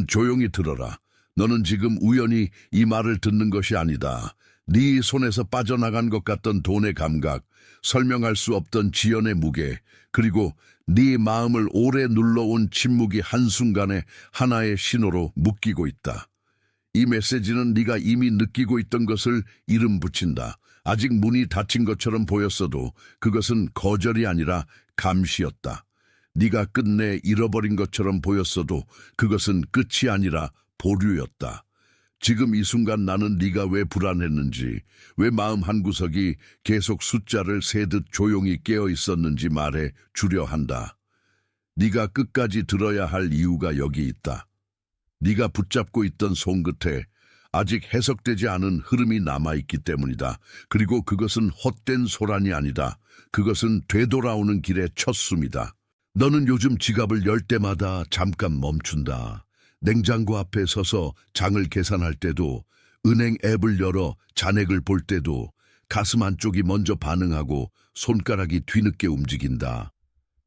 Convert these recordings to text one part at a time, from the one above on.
조용히 들어라. 너는 지금 우연히 이 말을 듣는 것이 아니다. 네 손에서 빠져나간 것 같던 돈의 감각, 설명할 수 없던 지연의 무게, 그리고 네 마음을 오래 눌러온 침묵이 한순간에 하나의 신호로 묶이고 있다. 이 메시지는 네가 이미 느끼고 있던 것을 이름 붙인다. 아직 문이 닫힌 것처럼 보였어도 그것은 거절이 아니라 감시였다. 네가 끝내 잃어버린 것처럼 보였어도 그것은 끝이 아니라 보류였다. 지금 이 순간 나는 네가 왜 불안했는지, 왜 마음 한구석이 계속 숫자를 세듯 조용히 깨어 있었는지 말해 주려 한다. 네가 끝까지 들어야 할 이유가 여기 있다. 네가 붙잡고 있던 손끝에 아직 해석되지 않은 흐름이 남아있기 때문이다. 그리고 그것은 헛된 소란이 아니다. 그것은 되돌아오는 길의 첫 숨이다. 너는 요즘 지갑을 열 때마다 잠깐 멈춘다. 냉장고 앞에 서서 장을 계산할 때도, 은행 앱을 열어 잔액을 볼 때도 가슴 한쪽이 먼저 반응하고 손가락이 뒤늦게 움직인다.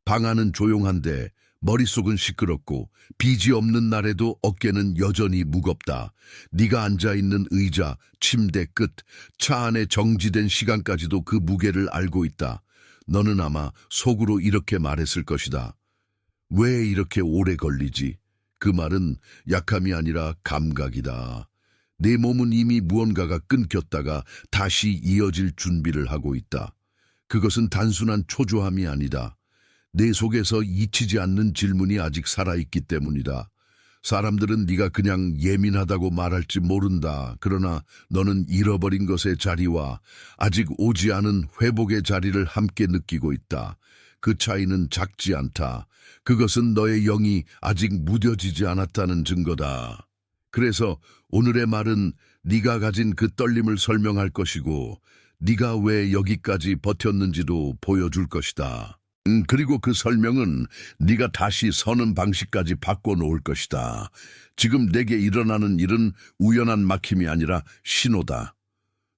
방 안은 조용한데 머릿속은 시끄럽고 빚이 없는 날에도 어깨는 여전히 무겁다. 네가 앉아있는 의자, 침대 끝, 차 안에 정지된 시간까지도 그 무게를 알고 있다. 너는 아마 속으로 이렇게 말했을 것이다. 왜 이렇게 오래 걸리지? 그 말은 약함이 아니라 감각이다. 내 몸은 이미 무언가가 끊겼다가 다시 이어질 준비를 하고 있다. 그것은 단순한 초조함이 아니다. 내 속에서 잊히지 않는 질문이 아직 살아있기 때문이다. 사람들은 네가 그냥 예민하다고 말할지 모른다. 그러나 너는 잃어버린 것의 자리와 아직 오지 않은 회복의 자리를 함께 느끼고 있다. 그 차이는 작지 않다. 그것은 너의 영이 아직 무뎌지지 않았다는 증거다. 그래서 오늘의 말은 네가 가진 그 떨림을 설명할 것이고, 네가 왜 여기까지 버텼는지도 보여줄 것이다. 그리고 그 설명은 네가 다시 서는 방식까지 바꿔놓을 것이다. 지금 내게 일어나는 일은 우연한 막힘이 아니라 신호다.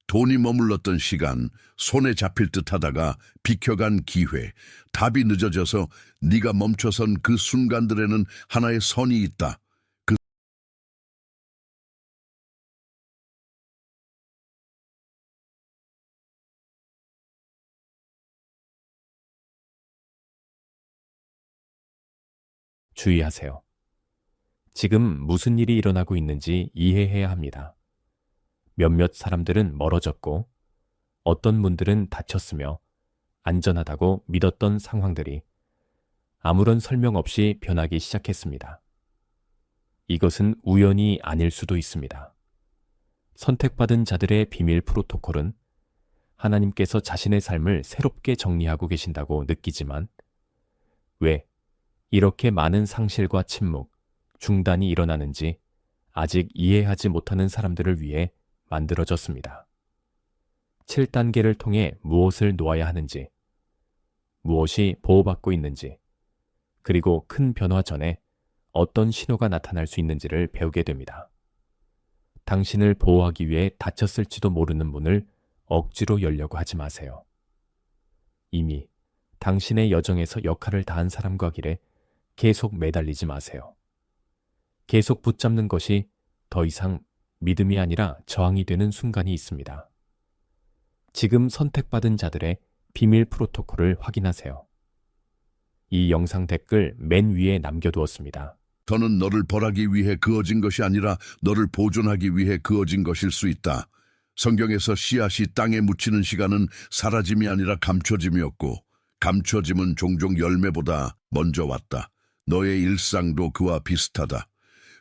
돈이 머물렀던 시간, 손에 잡힐 듯 하다가 비켜간 기회, 답이 늦어져서 네가 멈춰선 그 순간들에는 하나의 선이 있다. 주의하세요. 지금 무슨 일이 일어나고 있는지 이해해야 합니다. 몇몇 사람들은 멀어졌고, 어떤 분들은 다쳤으며 안전하다고 믿었던 상황들이 아무런 설명 없이 변하기 시작했습니다. 이것은 우연이 아닐 수도 있습니다. 선택받은 자들의 비밀 프로토콜은 하나님께서 자신의 삶을 새롭게 정리하고 계신다고 느끼지만, 왜 이렇게 많은 상실과 침묵, 중단이 일어나는지 아직 이해하지 못하는 사람들을 위해 만들어졌습니다. 7단계를 통해 무엇을 놓아야 하는지, 무엇이 보호받고 있는지, 그리고 큰 변화 전에 어떤 신호가 나타날 수 있는지를 배우게 됩니다. 당신을 보호하기 위해 닫혔을지도 모르는 문을 억지로 열려고 하지 마세요. 이미 당신의 여정에서 역할을 다한 사람과 길에 계속 매달리지 마세요. 계속 붙잡는 것이 더 이상 믿음이 아니라 저항이 되는 순간이 있습니다. 지금 선택받은 자들의 비밀 프로토콜을 확인하세요. 이 영상 댓글 맨 위에 남겨두었습니다. 저는 너를 벌하기 위해 그어진 것이 아니라 너를 보존하기 위해 그어진 것일 수 있다. 성경에서 씨앗이 땅에 묻히는 시간은 사라짐이 아니라 감춰짐이었고, 감춰짐은 종종 열매보다 먼저 왔다. 너의 일상도 그와 비슷하다.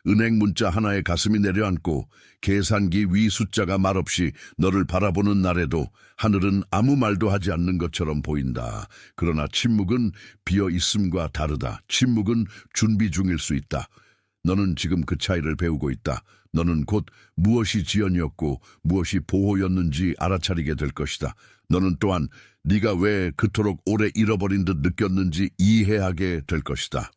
은행 문자 하나에 가슴이 내려앉고 계산기 위 숫자가 말없이 너를 바라보는 날에도 하늘은 아무 말도 하지 않는 것처럼 보인다. 그러나 침묵은 비어 있음과 다르다. 침묵은 준비 중일 수 있다. 너는 지금 그 차이를 배우고 있다. 너는 곧 무엇이 지연이었고 무엇이 보호였는지 알아차리게 될 것이다. 너는 또한 네가 왜 그토록 오래 잃어버린 듯 느꼈는지 이해하게 될 것이다.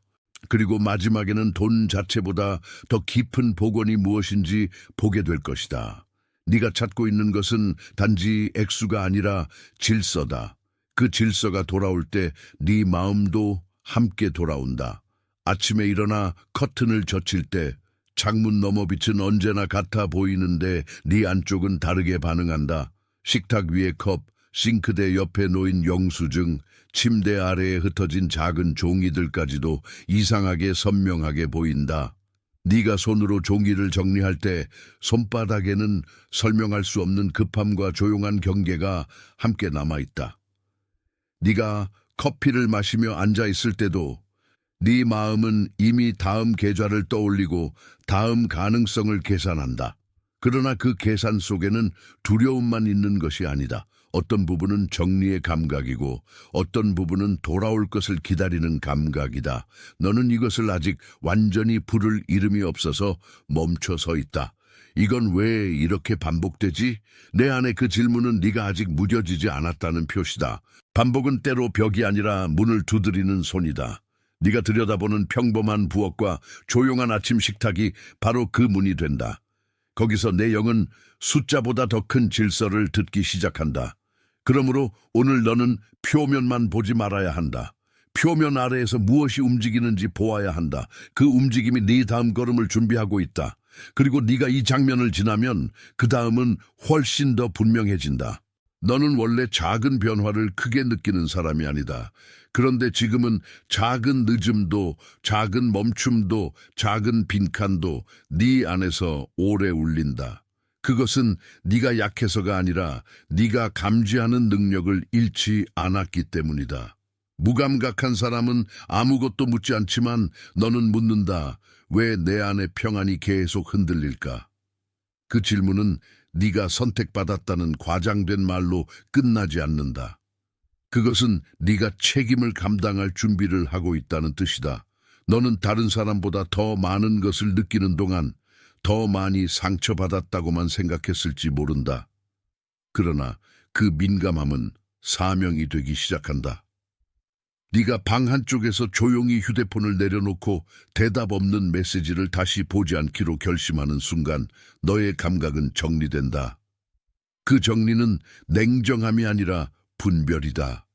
그리고 마지막에는 돈 자체보다 더 깊은 복원이 무엇인지 보게 될 것이다. 네가 찾고 있는 것은 단지 액수가 아니라 질서다. 그 질서가 돌아올 때 네 마음도 함께 돌아온다. 아침에 일어나 커튼을 젖힐 때 창문 너머 빛은 언제나 같아 보이는데 네 안쪽은 다르게 반응한다. 식탁 위의 컵, 싱크대 옆에 놓인 영수증, 침대 아래에 흩어진 작은 종이들까지도 이상하게 선명하게 보인다. 네가 손으로 종이를 정리할 때 손바닥에는 설명할 수 없는 급함과 조용한 경계가 함께 남아있다. 네가 커피를 마시며 앉아있을 때도 네 마음은 이미 다음 계좌를 떠올리고 다음 가능성을 계산한다. 그러나 그 계산 속에는 두려움만 있는 것이 아니다. 어떤 부분은 정리의 감각이고 어떤 부분은 돌아올 것을 기다리는 감각이다. 너는 이것을 아직 완전히 부를 이름이 없어서 멈춰 서 있다. 이건 왜 이렇게 반복되지? 내 안에 그 질문은 네가 아직 무뎌지지 않았다는 표시다. 반복은 때로 벽이 아니라 문을 두드리는 손이다. 네가 들여다보는 평범한 부엌과 조용한 아침 식탁이 바로 그 문이 된다. 거기서 내 영은 숫자보다 더 큰 질서를 듣기 시작한다. 그러므로 오늘 너는 표면만 보지 말아야 한다. 표면 아래에서 무엇이 움직이는지 보아야 한다. 그 움직임이 네 다음 걸음을 준비하고 있다. 그리고 네가 이 장면을 지나면 그 다음은 훨씬 더 분명해진다. 너는 원래 작은 변화를 크게 느끼는 사람이 아니다. 그런데 지금은 작은 늦음도, 작은 멈춤도, 작은 빈칸도 네 안에서 오래 울린다. 그것은 네가 약해서가 아니라 네가 감지하는 능력을 잃지 않았기 때문이다. 무감각한 사람은 아무것도 묻지 않지만 너는 묻는다. 왜 내 안의 평안이 계속 흔들릴까? 그 질문은 네가 선택받았다는 과장된 말로 끝나지 않는다. 그것은 네가 책임을 감당할 준비를 하고 있다는 뜻이다. 너는 다른 사람보다 더 많은 것을 느끼는 동안 더 많이 상처받았다고만 생각했을지 모른다. 그러나 그 민감함은 사명이 되기 시작한다. 네가 방 한쪽에서 조용히 휴대폰을 내려놓고 대답 없는 메시지를 다시 보지 않기로 결심하는 순간 너의 감각은 정리된다. 그 정리는 냉정함이 아니라 분별이다.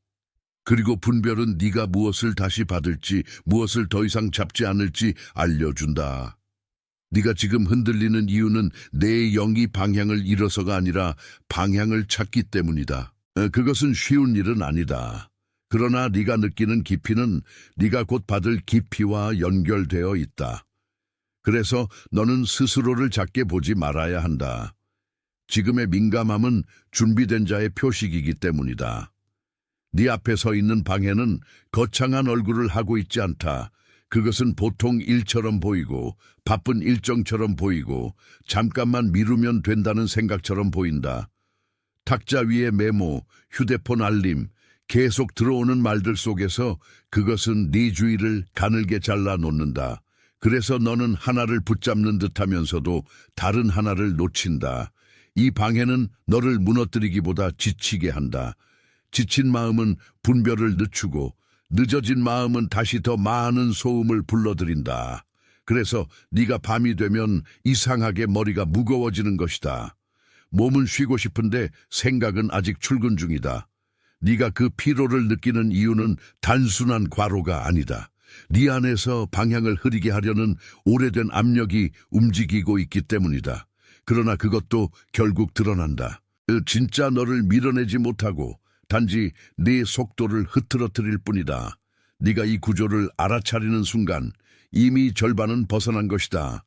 그리고 분별은 네가 무엇을 다시 받을지, 무엇을 더 이상 잡지 않을지 알려준다. 네가 지금 흔들리는 이유는 내 영이 방향을 잃어서가 아니라 방향을 찾기 때문이다. 그것은 쉬운 일은 아니다. 그러나 네가 느끼는 깊이는 네가 곧 받을 깊이와 연결되어 있다. 그래서 너는 스스로를 작게 보지 말아야 한다. 지금의 민감함은 준비된 자의 표식이기 때문이다. 네 앞에 서 있는 방해는 거창한 얼굴을 하고 있지 않다. 그것은 보통 일처럼 보이고 바쁜 일정처럼 보이고 잠깐만 미루면 된다는 생각처럼 보인다. 탁자 위의 메모, 휴대폰 알림, 계속 들어오는 말들 속에서 그것은 네 주위를 가늘게 잘라 놓는다. 그래서 너는 하나를 붙잡는 듯하면서도 다른 하나를 놓친다. 이 방해는 너를 무너뜨리기보다 지치게 한다. 지친 마음은 분별을 늦추고 늦어진 마음은 다시 더 많은 소음을 불러들인다. 그래서 네가 밤이 되면 이상하게 머리가 무거워지는 것이다. 몸은 쉬고 싶은데 생각은 아직 출근 중이다. 네가 그 피로를 느끼는 이유는 단순한 과로가 아니다. 네 안에서 방향을 흐리게 하려는 오래된 압력이 움직이고 있기 때문이다. 그러나 그것도 결국 드러난다. 진짜 너를 밀어내지 못하고 단지 네 속도를 흐트러뜨릴 뿐이다. 네가 이 구조를 알아차리는 순간 이미 절반은 벗어난 것이다.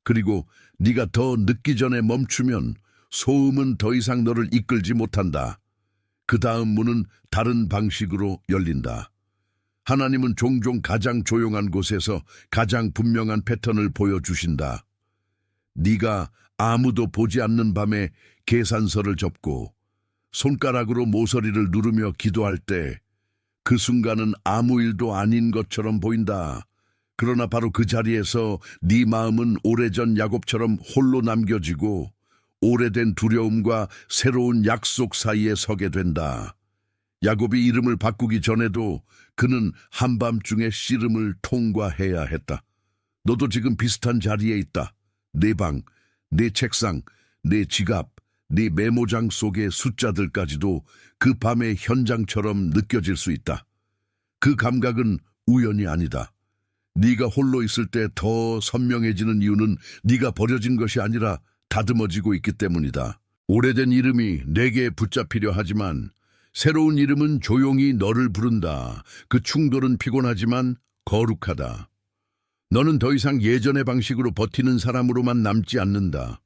그리고 네가 더 늦기 전에 멈추면 소음은 더 이상 너를 이끌지 못한다. 그 다음 문은 다른 방식으로 열린다. 하나님은 종종 가장 조용한 곳에서 가장 분명한 패턴을 보여주신다. 네가 아무도 보지 않는 밤에 계산서를 접고 손가락으로 모서리를 누르며 기도할 때 그 순간은 아무 일도 아닌 것처럼 보인다. 그러나 바로 그 자리에서 네 마음은 오래전 야곱처럼 홀로 남겨지고 오래된 두려움과 새로운 약속 사이에 서게 된다. 야곱이 이름을 바꾸기 전에도 그는 한밤중에 씨름을 통과해야 했다. 너도 지금 비슷한 자리에 있다. 내 방, 내 책상, 내 지갑, 네 메모장 속의 숫자들까지도 그 밤의 현장처럼 느껴질 수 있다. 그 감각은 우연이 아니다. 네가 홀로 있을 때 더 선명해지는 이유는 네가 버려진 것이 아니라 다듬어지고 있기 때문이다. 오래된 이름이 내게 붙잡히려 하지만 새로운 이름은 조용히 너를 부른다. 그 충돌은 피곤하지만 거룩하다. 너는 더 이상 예전의 방식으로 버티는 사람으로만 남지 않는다.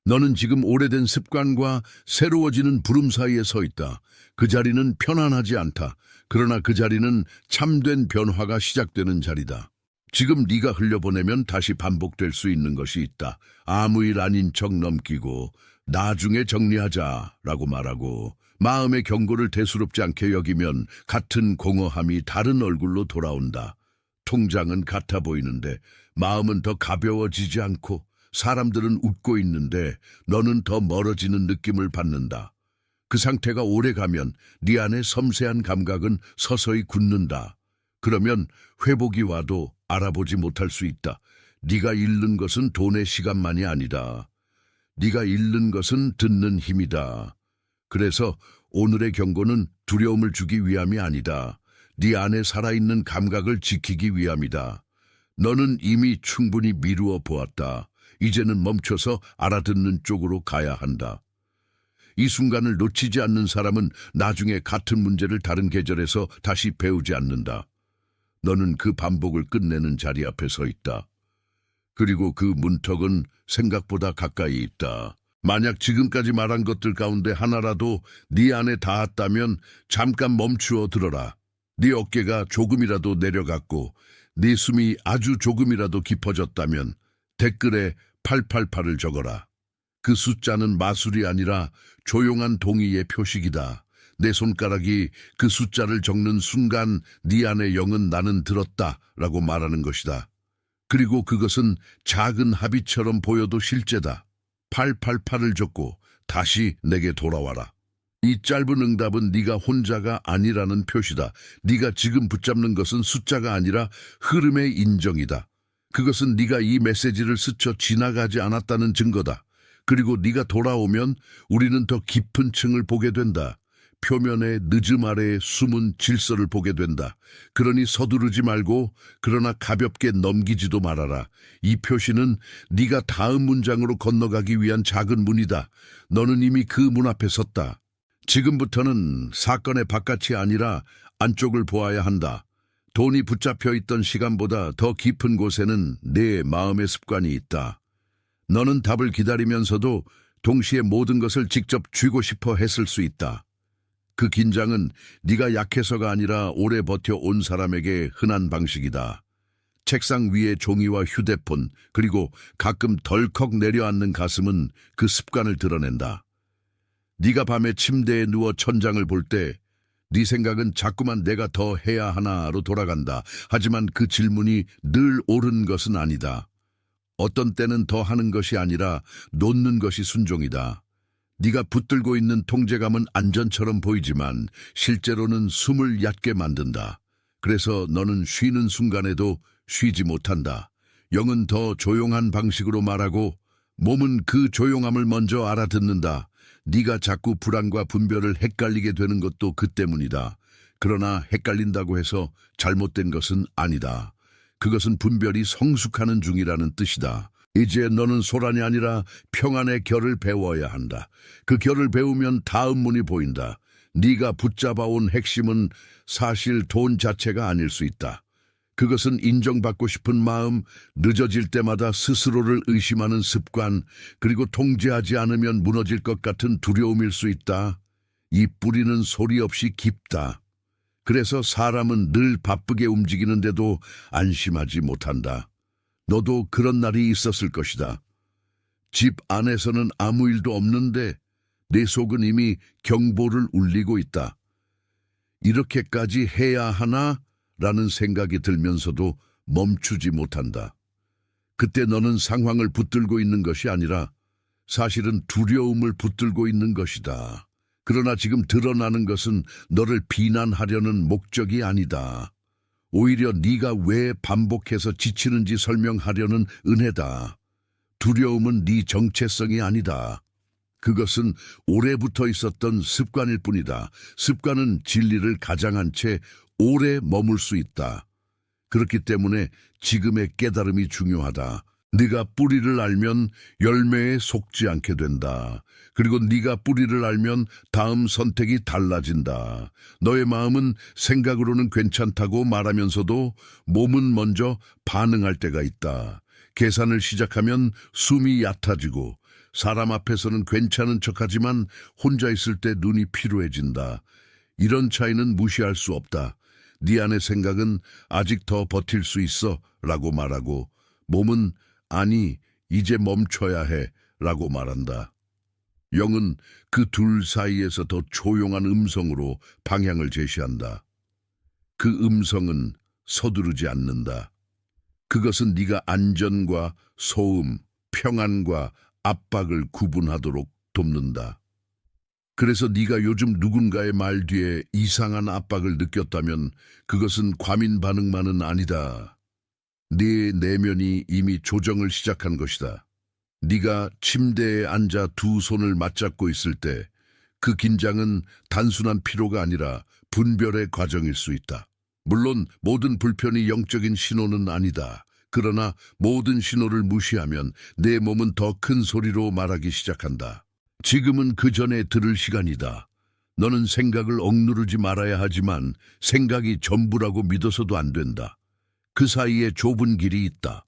너는 지금 오래된 습관과 새로워지는 부름 사이에 서 있다. 그 자리는 편안하지 않다. 그러나 그 자리는 참된 변화가 시작되는 자리다. 지금 네가 흘려보내면 다시 반복될 수 있는 것이 있다. 아무 일 아닌 척 넘기고 나중에 정리하자라고 말하고 마음의 경고를 대수롭지 않게 여기면 같은 공허함이 다른 얼굴로 돌아온다. 통장은 같아 보이는데 마음은 더 가벼워지지 않고 사람들은 웃고 있는데 너는 더 멀어지는 느낌을 받는다. 그 상태가 오래가면 네 안의 섬세한 감각은 서서히 굳는다. 그러면 회복이 와도 알아보지 못할 수 있다. 네가 잃는 것은 돈의 시간만이 아니다. 네가 잃는 것은 듣는 힘이다. 그래서 오늘의 경고는 두려움을 주기 위함이 아니다. 네 안에 살아있는 감각을 지키기 위함이다. 너는 이미 충분히 미루어 보았다. 이제는 멈춰서 알아듣는 쪽으로 가야 한다. 이 순간을 놓치지 않는 사람은 나중에 같은 문제를 다른 계절에서 다시 배우지 않는다. 너는 그 반복을 끝내는 자리 앞에 서 있다. 그리고 그 문턱은 생각보다 가까이 있다. 만약 지금까지 말한 것들 가운데 하나라도 네 안에 닿았다면 잠깐 멈추어 들어라. 네 어깨가 조금이라도 내려갔고 네 숨이 아주 조금이라도 깊어졌다면 댓글에 888을 적어라. 그 숫자는 마술이 아니라 조용한 동의의 표식이다. 내 손가락이 그 숫자를 적는 순간 네 안의 영은 나는 들었다 라고 말하는 것이다. 그리고 그것은 작은 합의처럼 보여도 실제다. 888을 적고 다시 내게 돌아와라. 이 짧은 응답은 네가 혼자가 아니라는 표시다. 네가 지금 붙잡는 것은 숫자가 아니라 흐름의 인정이다. 그것은 네가 이 메시지를 스쳐 지나가지 않았다는 증거다. 그리고 네가 돌아오면 우리는 더 깊은 층을 보게 된다. 표면의 늦음 아래의 숨은 질서를 보게 된다. 그러니 서두르지 말고 그러나 가볍게 넘기지도 말아라. 이 표시는 네가 다음 문장으로 건너가기 위한 작은 문이다. 너는 이미 그 문 앞에 섰다. 지금부터는 사건의 바깥이 아니라 안쪽을 보아야 한다. 돈이 붙잡혀 있던 시간보다 더 깊은 곳에는 내 마음의 습관이 있다. 너는 답을 기다리면서도 동시에 모든 것을 직접 쥐고 싶어 했을 수 있다. 그 긴장은 네가 약해서가 아니라 오래 버텨온 사람에게 흔한 방식이다. 책상 위에 종이와 휴대폰, 그리고 가끔 덜컥 내려앉는 가슴은 그 습관을 드러낸다. 네가 밤에 침대에 누워 천장을 볼 때 네 생각은 자꾸만 내가 더 해야 하나로 돌아간다. 하지만 그 질문이 늘 옳은 것은 아니다. 어떤 때는 더 하는 것이 아니라 놓는 것이 순종이다. 네가 붙들고 있는 통제감은 안전처럼 보이지만 실제로는 숨을 얕게 만든다. 그래서 너는 쉬는 순간에도 쉬지 못한다. 영은 더 조용한 방식으로 말하고 몸은 그 조용함을 먼저 알아듣는다. 네가 자꾸 불안과 분별을 헷갈리게 되는 것도 그 때문이다. 그러나 헷갈린다고 해서 잘못된 것은 아니다. 그것은 분별이 성숙하는 중이라는 뜻이다. 이제 너는 소란이 아니라 평안의 결을 배워야 한다. 그 결을 배우면 다음 문이 보인다. 네가 붙잡아온 핵심은 사실 돈 자체가 아닐 수 있다. 그것은 인정받고 싶은 마음, 늦어질 때마다 스스로를 의심하는 습관, 그리고 통제하지 않으면 무너질 것 같은 두려움일 수 있다. 이 뿌리는 소리 없이 깊다. 그래서 사람은 늘 바쁘게 움직이는데도 안심하지 못한다. 너도 그런 날이 있었을 것이다. 집 안에서는 아무 일도 없는데 내 속은 이미 경보를 울리고 있다. 이렇게까지 해야 하나? 라는 생각이 들면서도 멈추지 못한다. 그때 너는 상황을 붙들고 있는 것이 아니라 사실은 두려움을 붙들고 있는 것이다. 그러나 지금 드러나는 것은 너를 비난하려는 목적이 아니다. 오히려 네가 왜 반복해서 지치는지 설명하려는 은혜다. 두려움은 네 정체성이 아니다. 그것은 오래부터 있었던 습관일 뿐이다. 습관은 진리를 가장한 채 오래 머물 수 있다. 그렇기 때문에 지금의 깨달음이 중요하다. 네가 뿌리를 알면 열매에 속지 않게 된다. 그리고 네가 뿌리를 알면 다음 선택이 달라진다. 너의 마음은 생각으로는 괜찮다고 말하면서도 몸은 먼저 반응할 때가 있다. 계산을 시작하면 숨이 얕아지고 사람 앞에서는 괜찮은 척하지만 혼자 있을 때 눈이 피로해진다. 이런 차이는 무시할 수 없다. 네 안의 생각은 아직 더 버틸 수 있어 라고 말하고 몸은 아니 이제 멈춰야 해 라고 말한다. 영은 그 둘 사이에서 더 조용한 음성으로 방향을 제시한다. 그 음성은 서두르지 않는다. 그것은 네가 안전과 소음, 평안과 압박을 구분하도록 돕는다. 그래서 네가 요즘 누군가의 말 뒤에 이상한 압박을 느꼈다면 그것은 과민 반응만은 아니다. 네 내면이 이미 조정을 시작한 것이다. 네가 침대에 앉아 두 손을 맞잡고 있을 때 그 긴장은 단순한 피로가 아니라 분별의 과정일 수 있다. 물론 모든 불편이 영적인 신호는 아니다. 그러나 모든 신호를 무시하면 내 몸은 더 큰 소리로 말하기 시작한다. 지금은 그 전에 들을 시간이다. 너는 생각을 억누르지 말아야 하지만 생각이 전부라고 믿어서도 안 된다. 그 사이에 좁은 길이 있다.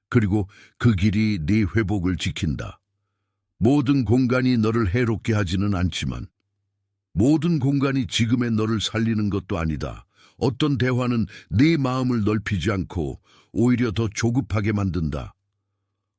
그리고 그 길이 네 회복을 지킨다. 모든 공간이 너를 해롭게 하지는 않지만 모든 공간이 지금의 너를 살리는 것도 아니다. 어떤 대화는 네 마음을 넓히지 않고 오히려 더 조급하게 만든다.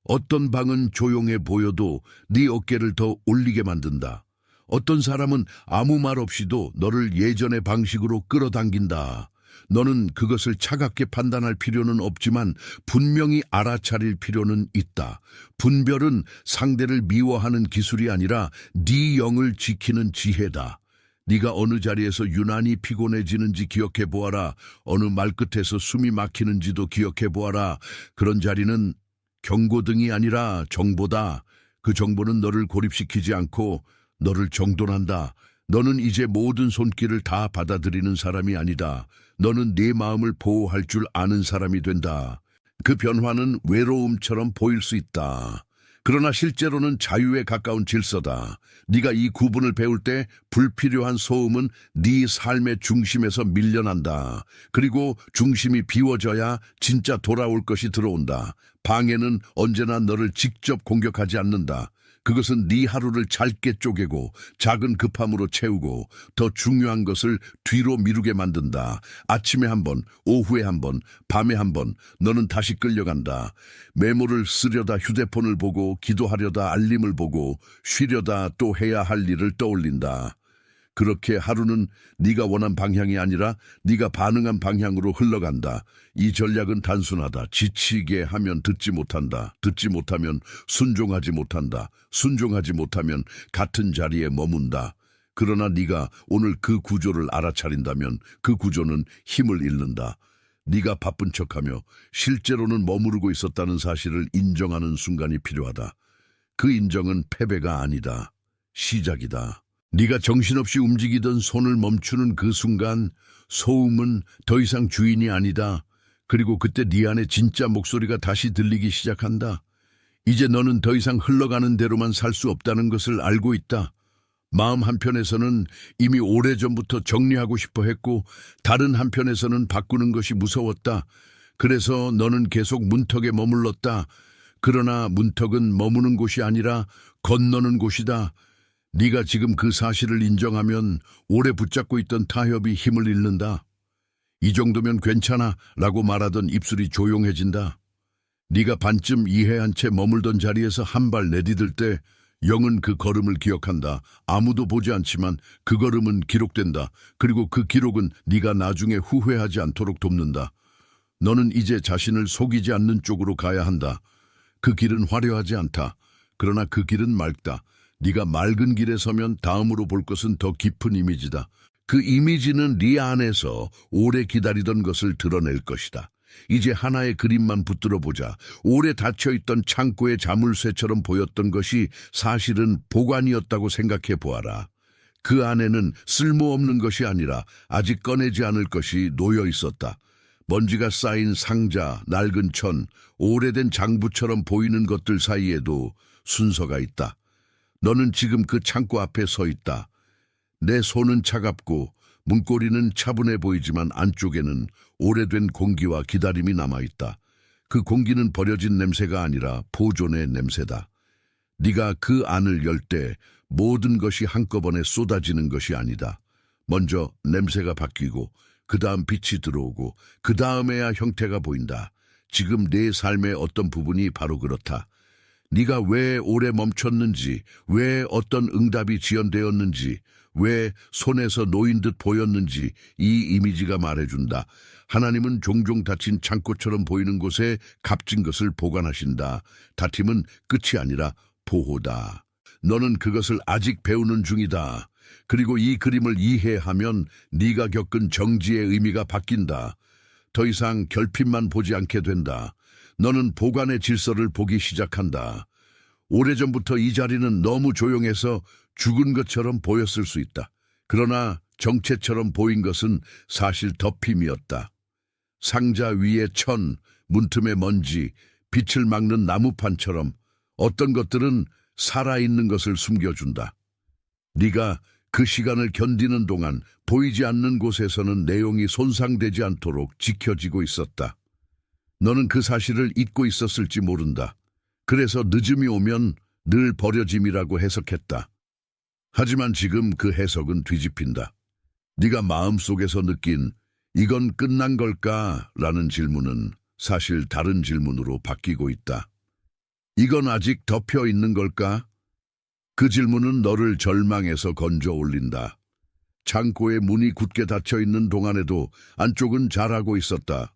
어떤 방은 조용해 보여도 네 어깨를 더 올리게 만든다. 어떤 사람은 아무 말 없이도 너를 예전의 방식으로 끌어당긴다. 너는 그것을 차갑게 판단할 필요는 없지만 분명히 알아차릴 필요는 있다. 분별은 상대를 미워하는 기술이 아니라 네 영을 지키는 지혜다. 네가 어느 자리에서 유난히 피곤해지는지 기억해 보아라. 어느 말끝에서 숨이 막히는지도 기억해 보아라. 그런 자리는 경고등이 아니라 정보다. 그 정보는 너를 고립시키지 않고 너를 정돈한다. 너는 이제 모든 손길을 다 받아들이는 사람이 아니다. 너는 네 마음을 보호할 줄 아는 사람이 된다. 그 변화는 외로움처럼 보일 수 있다. 그러나 실제로는 자유에 가까운 질서다. 네가 이 구분을 배울 때 불필요한 소음은 네 삶의 중심에서 밀려난다. 그리고 중심이 비워져야 진짜 돌아올 것이 들어온다. 방해는 언제나 너를 직접 공격하지 않는다. 그것은 네 하루를 짧게 쪼개고 작은 급함으로 채우고 더 중요한 것을 뒤로 미루게 만든다. 아침에 한 번, 오후에 한 번, 밤에 한 번, 너는 다시 끌려간다. 메모를 쓰려다 휴대폰을 보고 기도하려다 알림을 보고 쉬려다 또 해야 할 일을 떠올린다. 그렇게 하루는 네가 원한 방향이 아니라 네가 반응한 방향으로 흘러간다. 이 전략은 단순하다. 지치게 하면 듣지 못한다. 듣지 못하면 순종하지 못한다. 순종하지 못하면 같은 자리에 머문다. 그러나 네가 오늘 그 구조를 알아차린다면 그 구조는 힘을 잃는다. 네가 바쁜 척하며 실제로는 머무르고 있었다는 사실을 인정하는 순간이 필요하다. 그 인정은 패배가 아니다. 시작이다. 네가 정신없이 움직이던 손을 멈추는 그 순간 소음은 더 이상 주인이 아니다. 그리고 그때 네 안에 진짜 목소리가 다시 들리기 시작한다. 이제 너는 더 이상 흘러가는 대로만 살 수 없다는 것을 알고 있다. 마음 한편에서는 이미 오래전부터 정리하고 싶어 했고 다른 한편에서는 바꾸는 것이 무서웠다. 그래서 너는 계속 문턱에 머물렀다. 그러나 문턱은 머무는 곳이 아니라 건너는 곳이다. 네가 지금 그 사실을 인정하면 오래 붙잡고 있던 타협이 힘을 잃는다. 이 정도면 괜찮아 라고 말하던 입술이 조용해진다. 네가 반쯤 이해한 채 머물던 자리에서 한 발 내디딜 때 영은 그 걸음을 기억한다. 아무도 보지 않지만 그 걸음은 기록된다. 그리고 그 기록은 네가 나중에 후회하지 않도록 돕는다. 너는 이제 자신을 속이지 않는 쪽으로 가야 한다. 그 길은 화려하지 않다. 그러나 그 길은 맑다. 네가 맑은 길에 서면 다음으로 볼 것은 더 깊은 이미지다. 그 이미지는 네 안에서 오래 기다리던 것을 드러낼 것이다. 이제 하나의 그림만 붙들어 보자. 오래 닫혀있던 창고의 자물쇠처럼 보였던 것이 사실은 보관이었다고 생각해 보아라. 그 안에는 쓸모없는 것이 아니라 아직 꺼내지 않을 것이 놓여 있었다. 먼지가 쌓인 상자, 낡은 천, 오래된 장부처럼 보이는 것들 사이에도 순서가 있다. 너는 지금 그 창고 앞에 서 있다. 내 손은 차갑고 문고리는 차분해 보이지만 안쪽에는 오래된 공기와 기다림이 남아있다. 그 공기는 버려진 냄새가 아니라 보존의 냄새다. 네가 그 안을 열 때 모든 것이 한꺼번에 쏟아지는 것이 아니다. 먼저 냄새가 바뀌고 그 다음 빛이 들어오고 그 다음에야 형태가 보인다. 지금 내 삶의 어떤 부분이 바로 그렇다. 네가 왜 오래 멈췄는지, 왜 어떤 응답이 지연되었는지, 왜 손에서 놓인 듯 보였는지 이 이미지가 말해준다. 하나님은 종종 닫힌 창고처럼 보이는 곳에 값진 것을 보관하신다. 닫힘은 끝이 아니라 보호다. 너는 그것을 아직 배우는 중이다. 그리고 이 그림을 이해하면 네가 겪은 정지의 의미가 바뀐다. 더 이상 결핍만 보지 않게 된다. 너는 보관의 질서를 보기 시작한다. 오래전부터 이 자리는 너무 조용해서 죽은 것처럼 보였을 수 있다. 그러나 정체처럼 보인 것은 사실 덮임이었다. 상자 위에 천, 문틈에 먼지, 빛을 막는 나무판처럼 어떤 것들은 살아있는 것을 숨겨준다. 네가 그 시간을 견디는 동안 보이지 않는 곳에서는 내용이 손상되지 않도록 지켜지고 있었다. 너는 그 사실을 잊고 있었을지 모른다. 그래서 늦음이 오면 늘 버려짐이라고 해석했다. 하지만 지금 그 해석은 뒤집힌다. 네가 마음속에서 느낀 이건 끝난 걸까? 라는 질문은 사실 다른 질문으로 바뀌고 있다. 이건 아직 덮여 있는 걸까? 그 질문은 너를 절망에서 건져 올린다. 창고의 문이 굳게 닫혀 있는 동안에도 안쪽은 자라고 있었다.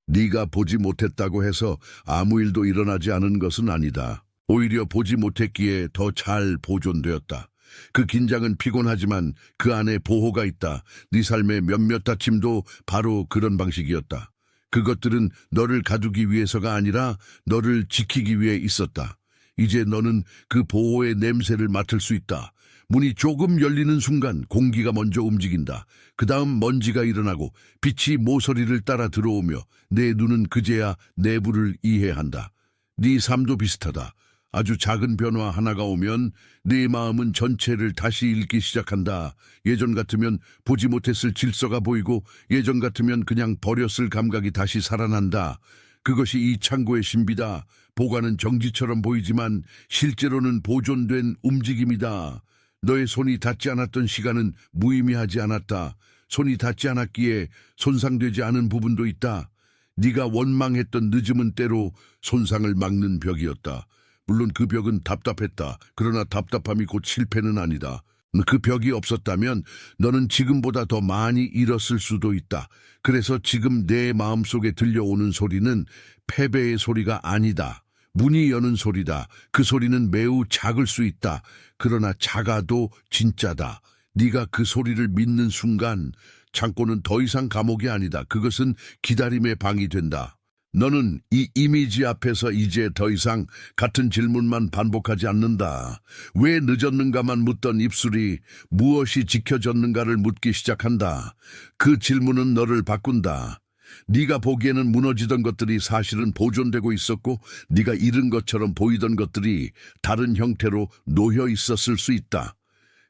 네가 보지 못했다고 해서 아무 일도 일어나지 않은 것은 아니다. 오히려 보지 못했기에 더 잘 보존되었다. 그 긴장은 피곤하지만 그 안에 보호가 있다. 네 삶의 몇몇 다짐도 바로 그런 방식이었다. 그것들은 너를 가두기 위해서가 아니라 너를 지키기 위해 있었다. 이제 너는 그 보호의 냄새를 맡을 수 있다. 문이 조금 열리는 순간 공기가 먼저 움직인다. 그 다음 먼지가 일어나고 빛이 모서리를 따라 들어오며 내 눈은 그제야 내부를 이해한다. 네 삶도 비슷하다. 아주 작은 변화 하나가 오면 네 마음은 전체를 다시 읽기 시작한다. 예전 같으면 보지 못했을 질서가 보이고 예전 같으면 그냥 버렸을 감각이 다시 살아난다. 그것이 이 창고의 신비다. 보관은 정지처럼 보이지만 실제로는 보존된 움직임이다. 너의 손이 닿지 않았던 시간은 무의미하지 않았다. 손이 닿지 않았기에 손상되지 않은 부분도 있다. 네가 원망했던 늦음은 때로 손상을 막는 벽이었다. 물론 그 벽은 답답했다. 그러나 답답함이 곧 실패는 아니다. 그 벽이 없었다면 너는 지금보다 더 많이 잃었을 수도 있다. 그래서 지금 내 마음속에 들려오는 소리는 패배의 소리가 아니다. 문이 여는 소리다. 그 소리는 매우 작을 수 있다. 그러나 작아도 진짜다. 네가 그 소리를 믿는 순간 창고는 더 이상 감옥이 아니다. 그것은 기다림의 방이 된다. 너는 이 이미지 앞에서 이제 더 이상 같은 질문만 반복하지 않는다. 왜 늦었는가만 묻던 입술이 무엇이 지켜졌는가를 묻기 시작한다. 그 질문은 너를 바꾼다. 네가 보기에는 무너지던 것들이 사실은 보존되고 있었고 네가 잃은 것처럼 보이던 것들이 다른 형태로 놓여 있었을 수 있다.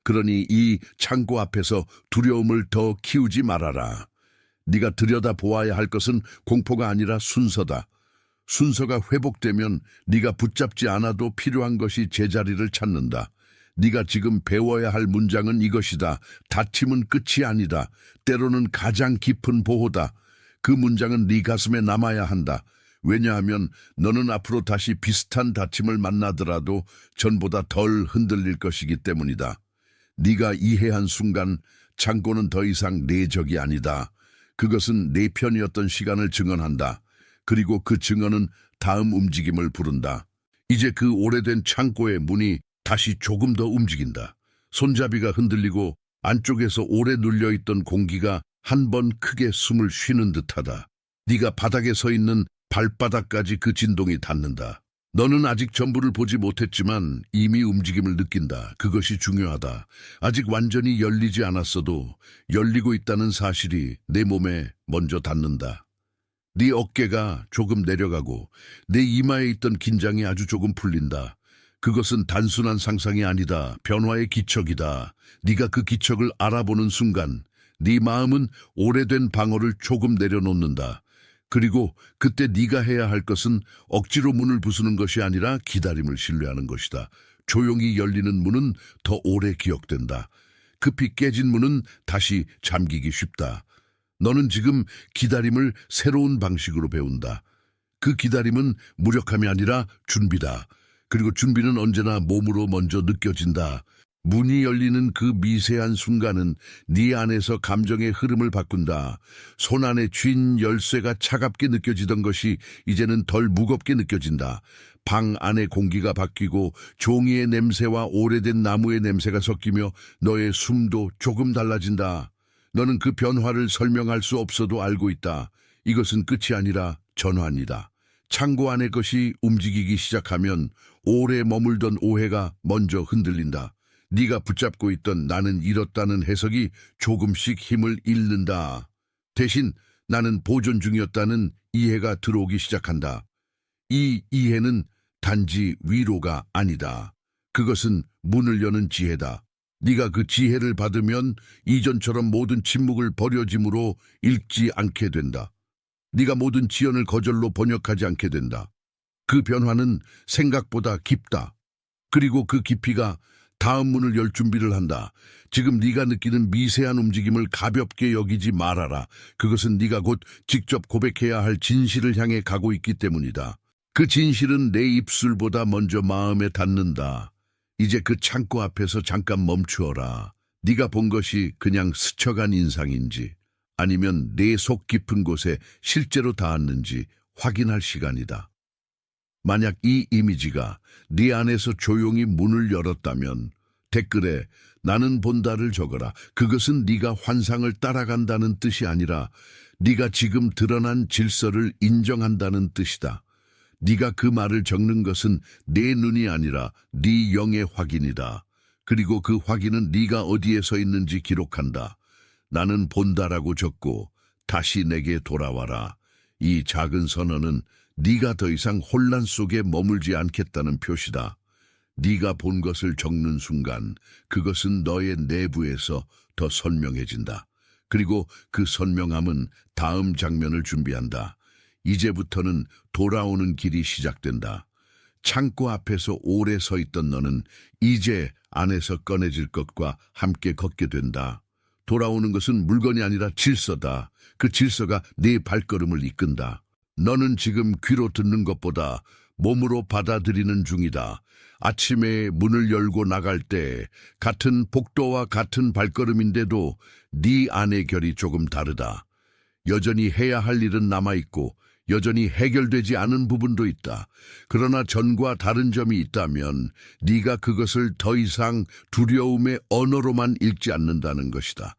그러니 이 창고 앞에서 두려움을 더 키우지 말아라. 네가 들여다보아야 할 것은 공포가 아니라 순서다. 순서가 회복되면 네가 붙잡지 않아도 필요한 것이 제자리를 찾는다. 네가 지금 배워야 할 문장은 이것이다. 다침은 끝이 아니다. 때로는 가장 깊은 보호다. 그 문장은 네 가슴에 남아야 한다. 왜냐하면 너는 앞으로 다시 비슷한 다침을 만나더라도 전보다 덜 흔들릴 것이기 때문이다. 네가 이해한 순간 창고는 더 이상 내 적이 아니다. 그것은 내 편이었던 시간을 증언한다. 그리고 그 증언은 다음 움직임을 부른다. 이제 그 오래된 창고의 문이 다시 조금 더 움직인다. 손잡이가 흔들리고 안쪽에서 오래 눌려있던 공기가 한 번 크게 숨을 쉬는 듯하다. 네가 바닥에 서 있는 발바닥까지 그 진동이 닿는다. 너는 아직 전부를 보지 못했지만 이미 움직임을 느낀다. 그것이 중요하다. 아직 완전히 열리지 않았어도 열리고 있다는 사실이 내 몸에 먼저 닿는다. 네 어깨가 조금 내려가고 내 이마에 있던 긴장이 아주 조금 풀린다. 그것은 단순한 상상이 아니다. 변화의 기척이다. 네가 그 기척을 알아보는 순간 네 마음은 오래된 방어를 조금 내려놓는다. 그리고 그때 네가 해야 할 것은 억지로 문을 부수는 것이 아니라 기다림을 신뢰하는 것이다. 조용히 열리는 문은 더 오래 기억된다. 급히 깨진 문은 다시 잠기기 쉽다. 너는 지금 기다림을 새로운 방식으로 배운다. 그 기다림은 무력함이 아니라 준비다. 그리고 준비는 언제나 몸으로 먼저 느껴진다. 문이 열리는 그 미세한 순간은 네 안에서 감정의 흐름을 바꾼다. 손 안에 쥔 열쇠가 차갑게 느껴지던 것이 이제는 덜 무겁게 느껴진다. 방 안의 공기가 바뀌고 종이의 냄새와 오래된 나무의 냄새가 섞이며 너의 숨도 조금 달라진다. 너는 그 변화를 설명할 수 없어도 알고 있다. 이것은 끝이 아니라 전환이다. 창고 안의 것이 움직이기 시작하면 오래 머물던 오해가 먼저 흔들린다. 네가 붙잡고 있던 나는 잃었다는 해석이 조금씩 힘을 잃는다. 대신 나는 보존 중이었다는 이해가 들어오기 시작한다. 이 이해는 단지 위로가 아니다. 그것은 문을 여는 지혜다. 네가 그 지혜를 받으면 이전처럼 모든 침묵을 버려짐으로 읽지 않게 된다. 네가 모든 지연을 거절로 번역하지 않게 된다. 그 변화는 생각보다 깊다. 그리고 그 깊이가 다음 문을 열 준비를 한다. 지금 네가 느끼는 미세한 움직임을 가볍게 여기지 말아라. 그것은 네가 곧 직접 고백해야 할 진실을 향해 가고 있기 때문이다. 그 진실은 내 입술보다 먼저 마음에 닿는다. 이제 그 창고 앞에서 잠깐 멈추어라. 네가 본 것이 그냥 스쳐간 인상인지 아니면 내 속 깊은 곳에 실제로 닿았는지 확인할 시간이다. 만약 이 이미지가 네 안에서 조용히 문을 열었다면 댓글에 나는 본다를 적어라. 그것은 네가 환상을 따라간다는 뜻이 아니라 네가 지금 드러난 질서를 인정한다는 뜻이다. 네가 그 말을 적는 것은 내 눈이 아니라 네 영의 확인이다. 그리고 그 확인은 네가 어디에 서 있는지 기록한다. 나는 본다라고 적고 다시 내게 돌아와라. 이 작은 선언은 네가 더 이상 혼란 속에 머물지 않겠다는 표시다. 네가 본 것을 적는 순간 그것은 너의 내부에서 더 선명해진다. 그리고 그 선명함은 다음 장면을 준비한다. 이제부터는 돌아오는 길이 시작된다. 창고 앞에서 오래 서 있던 너는 이제 안에서 꺼내질 것과 함께 걷게 된다. 돌아오는 것은 물건이 아니라 질서다. 그 질서가 네 발걸음을 이끈다. 너는 지금 귀로 듣는 것보다 몸으로 받아들이는 중이다. 아침에 문을 열고 나갈 때 같은 복도와 같은 발걸음인데도 네 안의 결이 조금 다르다. 여전히 해야 할 일은 남아있고 여전히 해결되지 않은 부분도 있다. 그러나 전과 다른 점이 있다면 네가 그것을 더 이상 두려움의 언어로만 읽지 않는다는 것이다.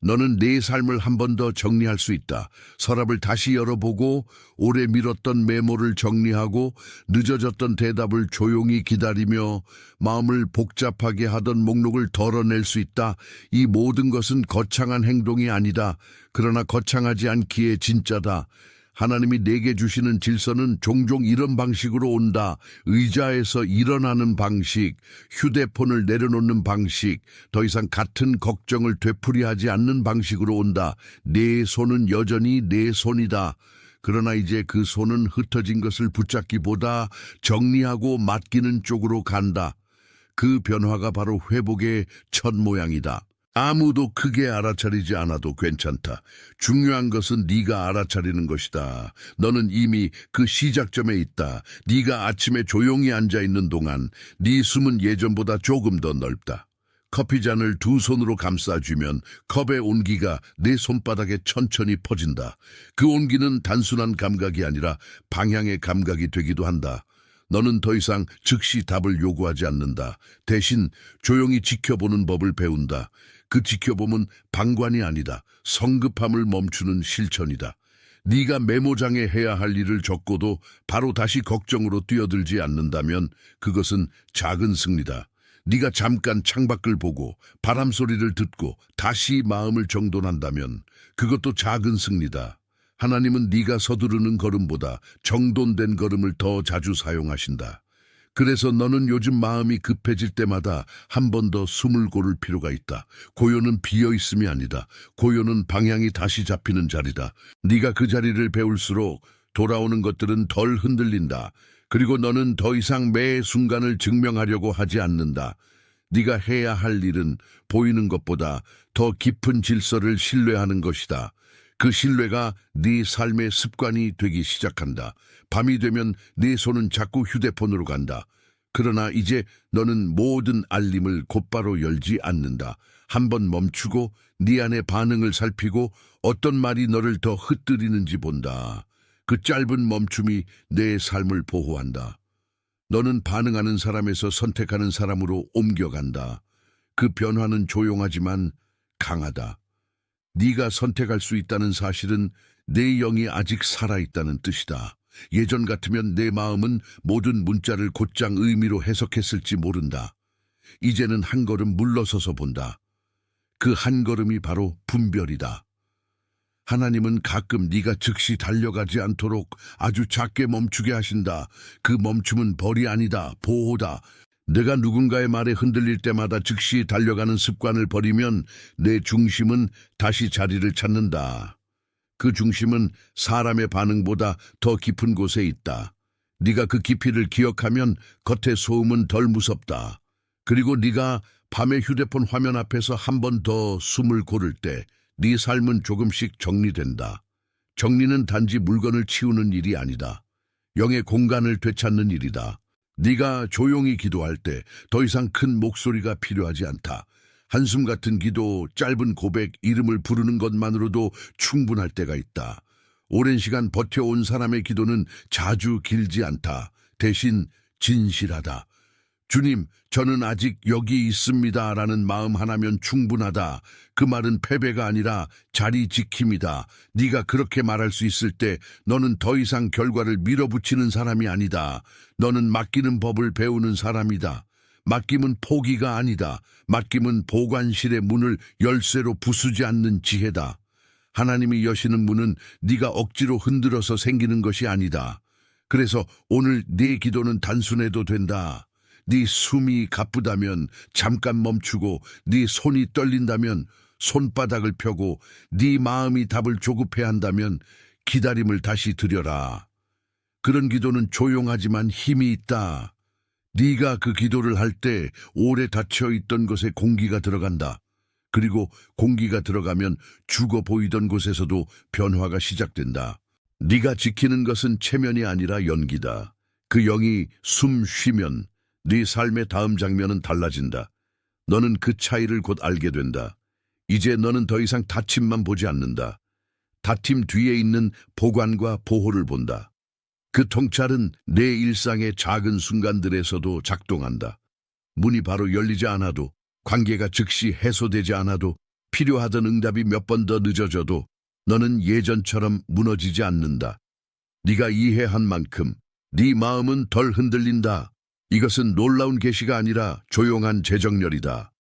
너는 내 삶을 한 번 더 정리할 수 있다. 서랍을 다시 열어보고 오래 미뤘던 메모를 정리하고 늦어졌던 대답을 조용히 기다리며 마음을 복잡하게 하던 목록을 덜어낼 수 있다. 이 모든 것은 거창한 행동이 아니다. 그러나 거창하지 않기에 진짜다. 하나님이 내게 주시는 질서는 종종 이런 방식으로 온다. 의자에서 일어나는 방식, 휴대폰을 내려놓는 방식, 더 이상 같은 걱정을 되풀이하지 않는 방식으로 온다. 내 손은 여전히 내 손이다. 그러나 이제 그 손은 흩어진 것을 붙잡기보다 정리하고 맡기는 쪽으로 간다. 그 변화가 바로 회복의 첫 모양이다. 아무도 크게 알아차리지 않아도 괜찮다. 중요한 것은 네가 알아차리는 것이다. 너는 이미 그 시작점에 있다. 네가 아침에 조용히 앉아있는 동안 네 숨은 예전보다 조금 더 넓다. 커피잔을 두 손으로 감싸주면 컵의 온기가 내 손바닥에 천천히 퍼진다. 그 온기는 단순한 감각이 아니라 방향의 감각이 되기도 한다. 너는 더 이상 즉시 답을 요구하지 않는다. 대신 조용히 지켜보는 법을 배운다. 그 지켜봄은 방관이 아니다. 성급함을 멈추는 실천이다. 네가 메모장에 해야 할 일을 적고도 바로 다시 걱정으로 뛰어들지 않는다면 그것은 작은 승리다. 네가 잠깐 창밖을 보고 바람 소리를 듣고 다시 마음을 정돈한다면 그것도 작은 승리다. 하나님은 네가 서두르는 걸음보다 정돈된 걸음을 더 자주 사용하신다. 그래서 너는 요즘 마음이 급해질 때마다 한 번 더 숨을 고를 필요가 있다. 고요는 비어 있음이 아니다. 고요는 방향이 다시 잡히는 자리다. 네가 그 자리를 배울수록 돌아오는 것들은 덜 흔들린다. 그리고 너는 더 이상 매 순간을 증명하려고 하지 않는다. 네가 해야 할 일은 보이는 것보다 더 깊은 질서를 신뢰하는 것이다. 그 신뢰가 네 삶의 습관이 되기 시작한다. 밤이 되면 네 손은 자꾸 휴대폰으로 간다. 그러나 이제 너는 모든 알림을 곧바로 열지 않는다. 한번 멈추고 네 안의 반응을 살피고 어떤 말이 너를 더 흩뜨리는지 본다. 그 짧은 멈춤이 내 삶을 보호한다. 너는 반응하는 사람에서 선택하는 사람으로 옮겨간다. 그 변화는 조용하지만 강하다. 네가 선택할 수 있다는 사실은 내 영이 아직 살아있다는 뜻이다. 예전 같으면 내 마음은 모든 문자를 곧장 의미로 해석했을지 모른다. 이제는 한 걸음 물러서서 본다. 그 한 걸음이 바로 분별이다. 하나님은 가끔 네가 즉시 달려가지 않도록 아주 작게 멈추게 하신다. 그 멈춤은 벌이 아니다. 보호다. 내가 누군가의 말에 흔들릴 때마다 즉시 달려가는 습관을 버리면 내 중심은 다시 자리를 찾는다. 그 중심은 사람의 반응보다 더 깊은 곳에 있다. 네가 그 깊이를 기억하면 겉의 소음은 덜 무섭다. 그리고 네가 밤에 휴대폰 화면 앞에서 한 번 더 숨을 고를 때 네 삶은 조금씩 정리된다. 정리는 단지 물건을 치우는 일이 아니다. 영의 공간을 되찾는 일이다. 네가 조용히 기도할 때 더 이상 큰 목소리가 필요하지 않다. 한숨 같은 기도, 짧은 고백, 이름을 부르는 것만으로도 충분할 때가 있다. 오랜 시간 버텨온 사람의 기도는 자주 길지 않다. 대신 진실하다. 주님, 저는 아직 여기 있습니다. 라는 마음 하나면 충분하다. 그 말은 패배가 아니라 자리 지킴이다. 네가 그렇게 말할 수 있을 때 너는 더 이상 결과를 밀어붙이는 사람이 아니다. 너는 맡기는 법을 배우는 사람이다. 맡김은 포기가 아니다. 맡김은 보관실의 문을 열쇠로 부수지 않는 지혜다. 하나님이 여시는 문은 네가 억지로 흔들어서 생기는 것이 아니다. 그래서 오늘 네 기도는 단순해도 된다. 네 숨이 가쁘다면 잠깐 멈추고 네 손이 떨린다면 손바닥을 펴고 네 마음이 답을 조급해 한다면 기다림을 다시 드려라. 그런 기도는 조용하지만 힘이 있다. 네가 그 기도를 할 때 오래 닫혀있던 곳에 공기가 들어간다. 그리고 공기가 들어가면 죽어 보이던 곳에서도 변화가 시작된다. 네가 지키는 것은 체면이 아니라 연기다. 그 영이 숨 쉬면 네 삶의 다음 장면은 달라진다. 너는 그 차이를 곧 알게 된다. 이제 너는 더 이상 다침만 보지 않는다. 다침 뒤에 있는 보관과 보호를 본다. 그 통찰은 내 일상의 작은 순간들에서도 작동한다. 문이 바로 열리지 않아도, 관계가 즉시 해소되지 않아도, 필요하던 응답이 몇 번 더 늦어져도 너는 예전처럼 무너지지 않는다. 네가 이해한 만큼 네 마음은 덜 흔들린다. 이것은 놀라운 계시가 아니라 조용한 재정렬이다.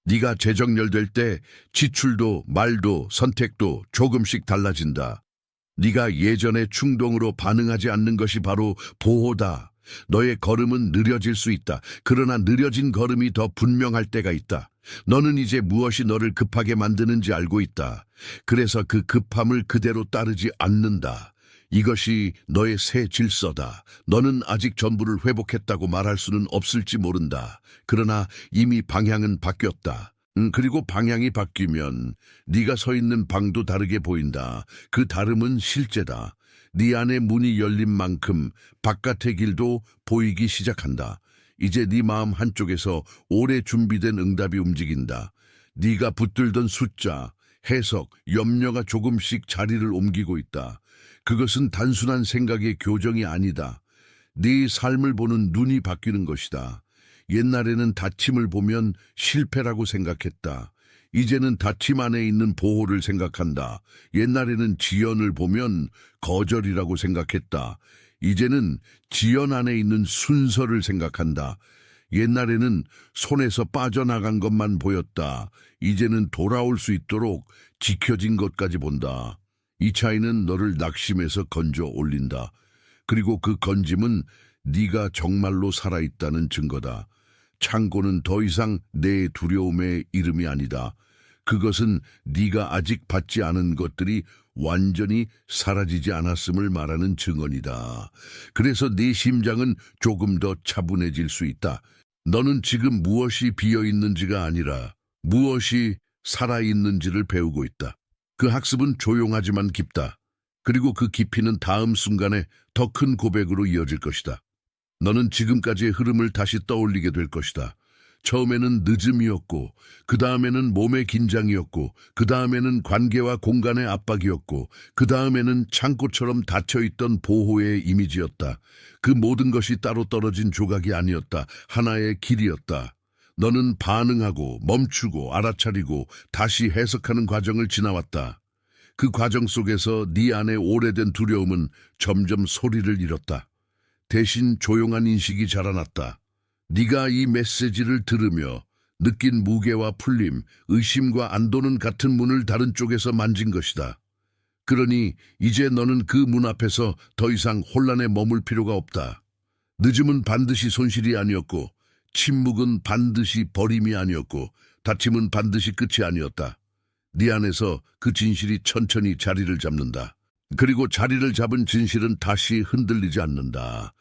네가 재정렬될 때 지출도 말도 선택도 조금씩 달라진다. 네가 예전의 충동으로 반응하지 않는 것이 바로 보호다. 너의 걸음은 느려질 수 있다. 그러나 느려진 걸음이 더 분명할 때가 있다. 너는 이제 무엇이 너를 급하게 만드는지 알고 있다. 그래서 그 급함을 그대로 따르지 않는다. 이것이 너의 새 질서다. 너는 아직 전부를 회복했다고 말할 수는 없을지 모른다. 그러나 이미 방향은 바뀌었다. 그리고 방향이 바뀌면 네가 서 있는 방도 다르게 보인다. 그 다름은 실제다. 네 안의 문이 열린 만큼 바깥의 길도 보이기 시작한다. 이제 네 마음 한쪽에서 오래 준비된 응답이 움직인다. 네가 붙들던 숫자, 해석, 염려가 조금씩 자리를 옮기고 있다. 그것은 단순한 생각의 교정이 아니다. 네 삶을 보는 눈이 바뀌는 것이다. 옛날에는 다침을 보면 실패라고 생각했다. 이제는 다침 안에 있는 보호를 생각한다. 옛날에는 지연을 보면 거절이라고 생각했다. 이제는 지연 안에 있는 순서를 생각한다. 옛날에는 손에서 빠져나간 것만 보였다. 이제는 돌아올 수 있도록 지켜진 것까지 본다. 이 차이는 너를 낙심해서 건져 올린다. 그리고 그 건짐은 네가 정말로 살아있다는 증거다. 창고는 더 이상 내 두려움의 이름이 아니다. 그것은 네가 아직 받지 않은 것들이 완전히 사라지지 않았음을 말하는 증언이다. 그래서 네 심장은 조금 더 차분해질 수 있다. 너는 지금 무엇이 비어 있는지가 아니라 무엇이 살아 있는지를 배우고 있다. 그 학습은 조용하지만 깊다. 그리고 그 깊이는 다음 순간에 더 큰 고백으로 이어질 것이다. 너는 지금까지의 흐름을 다시 떠올리게 될 것이다. 처음에는 늦음이었고, 그 다음에는 몸의 긴장이었고, 그 다음에는 관계와 공간의 압박이었고, 그 다음에는 창고처럼 닫혀있던 보호의 이미지였다. 그 모든 것이 따로 떨어진 조각이 아니었다. 하나의 길이었다. 너는 반응하고 멈추고 알아차리고 다시 해석하는 과정을 지나왔다. 그 과정 속에서 네 안의 오래된 두려움은 점점 소리를 잃었다. 대신 조용한 인식이 자라났다. 네가 이 메시지를 들으며 느낀 무게와 풀림, 의심과 안도는 같은 문을 다른 쪽에서 만진 것이다. 그러니 이제 너는 그 문 앞에서 더 이상 혼란에 머물 필요가 없다. 늦음은 반드시 손실이 아니었고, 침묵은 반드시 버림이 아니었고, 다침은 반드시 끝이 아니었다. 네 안에서 그 진실이 천천히 자리를 잡는다. 그리고 자리를 잡은 진실은 다시 흔들리지 않는다.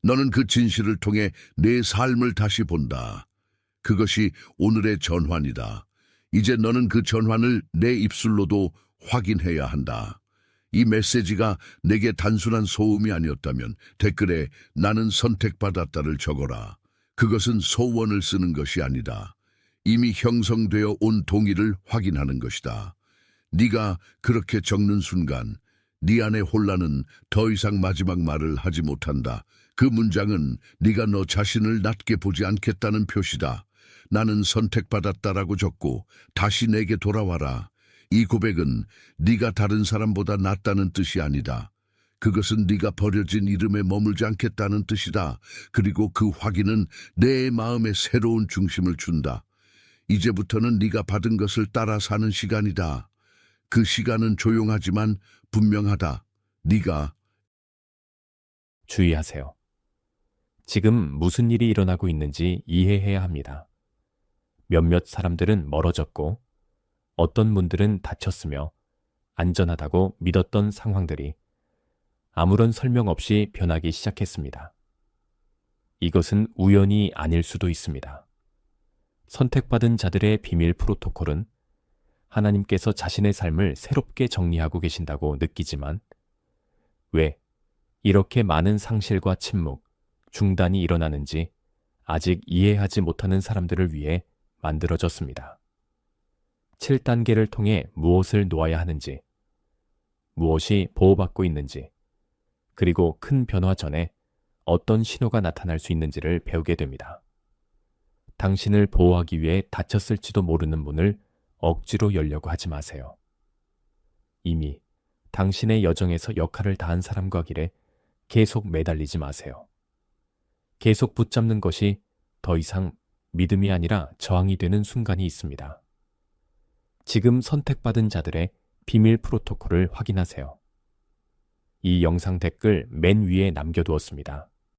너는 그 진실을 통해 내 삶을 다시 본다. 그것이 오늘의 전환이다. 이제 너는 그 전환을 내 입술로도 확인해야 한다. 이 메시지가 내게 단순한 소음이 아니었다면 댓글에 나는 선택받았다를 적어라. 그것은 소원을 쓰는 것이 아니다. 이미 형성되어 온 동의를 확인하는 것이다. 네가 그렇게 적는 순간 네 안의 혼란은 더 이상 마지막 말을 하지 못한다. 그 문장은 네가 너 자신을 낮게 보지 않겠다는 표시다. 나는 선택받았다라고 적고 다시 내게 돌아와라. 이 고백은 네가 다른 사람보다 낫다는 뜻이 아니다. 그것은 네가 버려진 이름에 머물지 않겠다는 뜻이다. 그리고 그 확인은 내 마음에 새로운 중심을 준다. 이제부터는 네가 받은 것을 따라 사는 시간이다. 그 시간은 조용하지만 분명하다. 네가 주의하세요. 지금 무슨 일이 일어나고 있는지 이해해야 합니다. 몇몇 사람들은 멀어졌고 어떤 문들은 닫혔으며 안전하다고 믿었던 상황들이 아무런 설명 없이 변하기 시작했습니다. 이것은 우연이 아닐 수도 있습니다. 선택받은 자들의 비밀 프로토콜은 하나님께서 자신의 삶을 새롭게 정리하고 계신다고 느끼지만 왜 이렇게 많은 상실과 침묵, 중단이 일어나는지 아직 이해하지 못하는 사람들을 위해 만들어졌습니다. 7단계를 통해 무엇을 놓아야 하는지, 무엇이 보호받고 있는지, 그리고 큰 변화 전에 어떤 신호가 나타날 수 있는지를 배우게 됩니다. 당신을 보호하기 위해 닫혔을지도 모르는 문을 억지로 열려고 하지 마세요. 이미 당신의 여정에서 역할을 다한 사람과 길에 계속 매달리지 마세요. 계속 붙잡는 것이 더 이상 믿음이 아니라 저항이 되는 순간이 있습니다. 지금 선택받은 자들의 비밀 프로토콜을 확인하세요. 이 영상 댓글 맨 위에 남겨두었습니다.